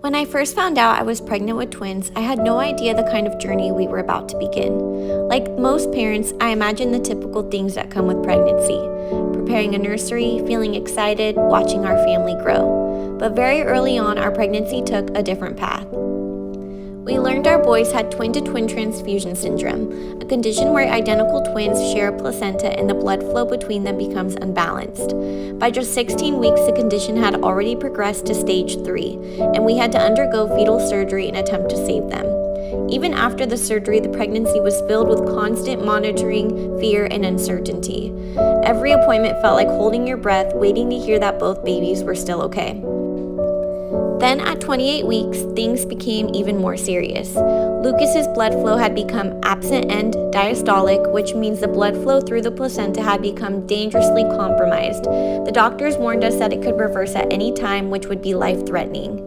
When I first found out I was pregnant with twins, I had no idea the kind of journey we were about to begin. Like most parents, I imagined the typical things that come with pregnancy: preparing a nursery, feeling excited, watching our family grow. But very early on, our pregnancy took a different path. We learned our boys had twin-to-twin transfusion syndrome, a condition where identical twins share a placenta and the blood flow between them becomes unbalanced. By just 16 weeks, the condition had already progressed to stage 3, and we had to undergo fetal surgery in an attempt to save them. Even after the surgery, the pregnancy was filled with constant monitoring, fear, and uncertainty. Every appointment felt like holding your breath, waiting to hear that both babies were still okay. Then at 28 weeks, things became even more serious. Lucas's blood flow had become absent and diastolic, which means the blood flow through the placenta had become dangerously compromised. The doctors warned us that it could reverse at any time, which would be life-threatening.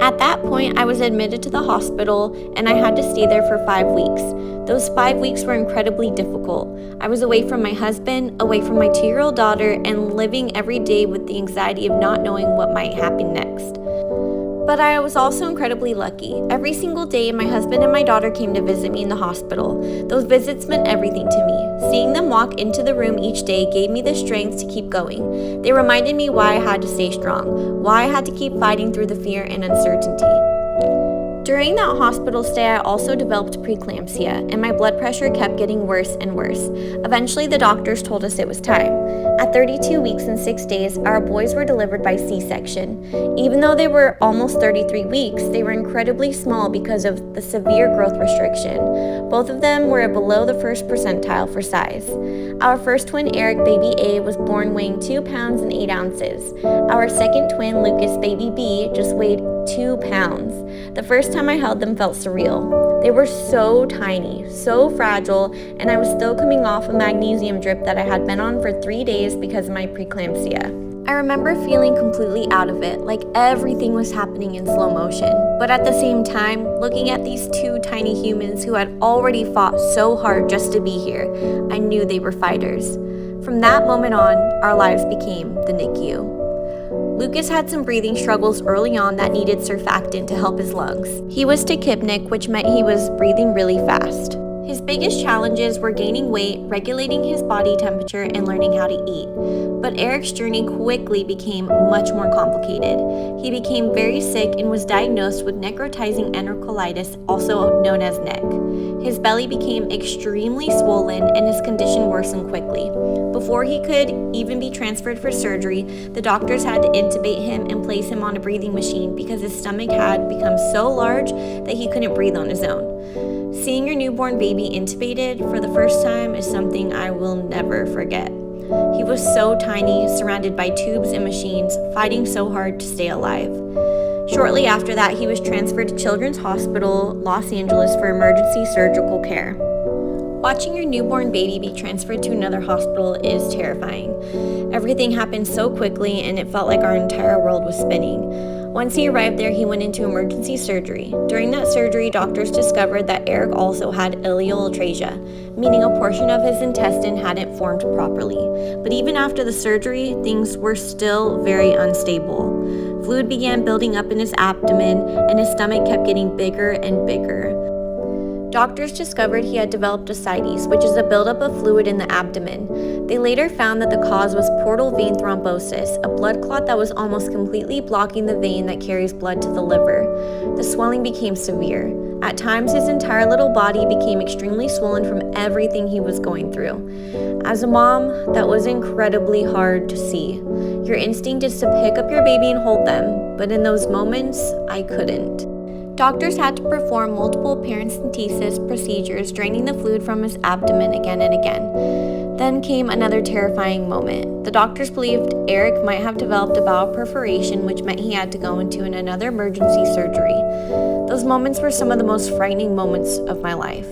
At that point, I was admitted to the hospital, and I had to stay there for 5 weeks. Those 5 weeks were incredibly difficult. I was away from my husband, away from my 2-year-old daughter, and living every day with the anxiety of not knowing what might happen next. But I was also incredibly lucky. Every single day, my husband and my daughter came to visit me in the hospital. Those visits meant everything to me. Seeing them walk into the room each day gave me the strength to keep going. They reminded me why I had to stay strong, why I had to keep fighting through the fear and uncertainty. During that hospital stay, I also developed preeclampsia, and my blood pressure kept getting worse and worse. Eventually, the doctors told us it was time. At 32 weeks and 6 days, our boys were delivered by C-section. Even though they were almost 33 weeks, they were incredibly small because of the severe growth restriction. Both of them were below the first percentile for size. Our first twin, Eric, baby A, was born weighing 2 pounds and 8 ounces. Our second twin, Lucas, baby B, just weighed 2 pounds. The first time I held them felt surreal. They were so tiny, so fragile, and I was still coming off a magnesium drip that I had been on for 3 days because of my preeclampsia. I remember feeling completely out of it, like everything was happening in slow motion. But at the same time, looking at these 2 tiny humans who had already fought so hard just to be here, I knew they were fighters. From that moment on, our lives became the NICU. Lucas had some breathing struggles early on that needed surfactant to help his lungs. He was tachypnic, which meant he was breathing really fast. His biggest challenges were gaining weight, regulating his body temperature, and learning how to eat. But Eric's journey quickly became much more complicated. He became very sick and was diagnosed with necrotizing enterocolitis, also known as NEC. His belly became extremely swollen and his condition worsened quickly. Before he could even be transferred for surgery, the doctors had to intubate him and place him on a breathing machine because his stomach had become so large that he couldn't breathe on his own. Seeing your newborn baby intubated for the first time is something I will never forget. He was so tiny, surrounded by tubes and machines, fighting so hard to stay alive. Shortly after that, he was transferred to Children's Hospital, Los Angeles for emergency surgical care. Watching your newborn baby be transferred to another hospital is terrifying. Everything happened so quickly and it felt like our entire world was spinning. Once he arrived there, he went into emergency surgery. During that surgery, doctors discovered that Eric also had ileoatresia, meaning a portion of his intestine hadn't formed properly. But even after the surgery, things were still very unstable. Fluid began building up in his abdomen, and his stomach kept getting bigger and bigger. Doctors discovered he had developed ascites, which is a buildup of fluid in the abdomen. They later found that the cause was portal vein thrombosis, a blood clot that was almost completely blocking the vein that carries blood to the liver. The swelling became severe. At times, his entire little body became extremely swollen from everything he was going through. As a mom, that was incredibly hard to see. Your instinct is to pick up your baby and hold them, but in those moments, I couldn't. Doctors had to perform multiple paracentesis procedures, draining the fluid from his abdomen again and again. Then came another terrifying moment. The doctors believed Eric might have developed a bowel perforation, which meant he had to go into another emergency surgery. Those moments were some of the most frightening moments of my life.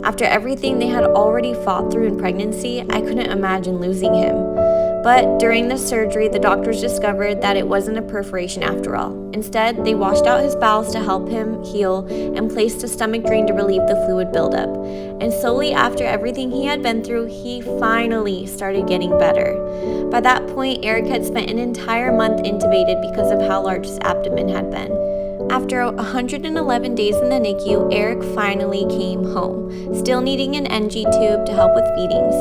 After everything they had already fought through in pregnancy, I couldn't imagine losing him. But during the surgery, the doctors discovered that it wasn't a perforation after all. Instead, they washed out his bowels to help him heal and placed a stomach drain to relieve the fluid buildup. And slowly after everything he had been through, he finally started getting better. By that point, Eric had spent an entire month intubated because of how large his abdomen had been. After 111 days in the NICU, Eric finally came home, still needing an NG tube to help with feedings.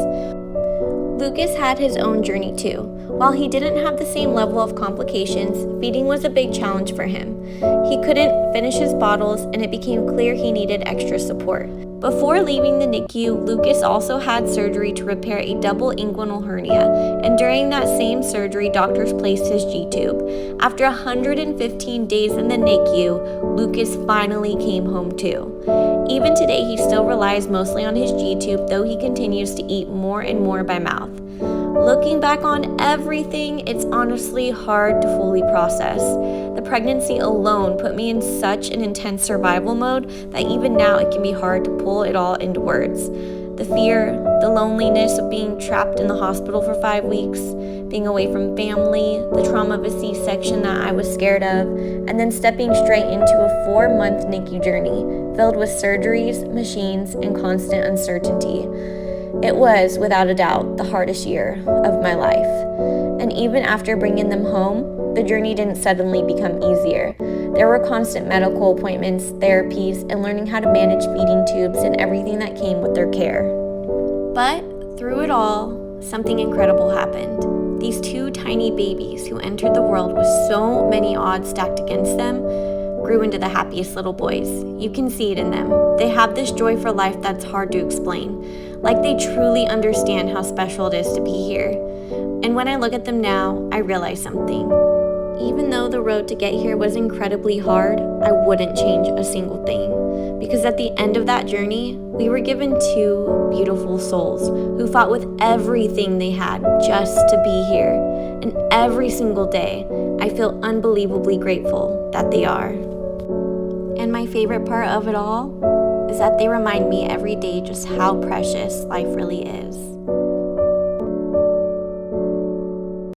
Lucas had his own journey too. While he didn't have the same level of complications, feeding was a big challenge for him. He couldn't finish his bottles, and it became clear he needed extra support. Before leaving the NICU, Lucas also had surgery to repair a double inguinal hernia, and during that same surgery, doctors placed his G-tube. After 115 days in the NICU, Lucas finally came home too. Even today, he still relies mostly on his G-tube, though he continues to eat more and more by mouth. Looking back on everything, it's honestly hard to fully process. The pregnancy alone put me in such an intense survival mode that even now it can be hard to pull it all into words. The fear, the loneliness of being trapped in the hospital for 5 weeks, being away from family, the trauma of a C-section that I was scared of, and then stepping straight into a 4-month NICU journey filled with surgeries, machines, and constant uncertainty. It was, without a doubt, the hardest year of my life. And even after bringing them home, the journey didn't suddenly become easier. There were constant medical appointments, therapies, and learning how to manage feeding tubes and everything that came with their care. But through it all, something incredible happened. These 2 tiny babies who entered the world with so many odds stacked against them grew into the happiest little boys. You can see it in them. They have this joy for life that's hard to explain. Like they truly understand how special it is to be here. And when I look at them now, I realize something. Even though the road to get here was incredibly hard, I wouldn't change a single thing. Because at the end of that journey, we were given 2 beautiful souls who fought with everything they had just to be here. And every single day, I feel unbelievably grateful that they are. And my favorite part of it all is that they remind me every day just how precious life really is.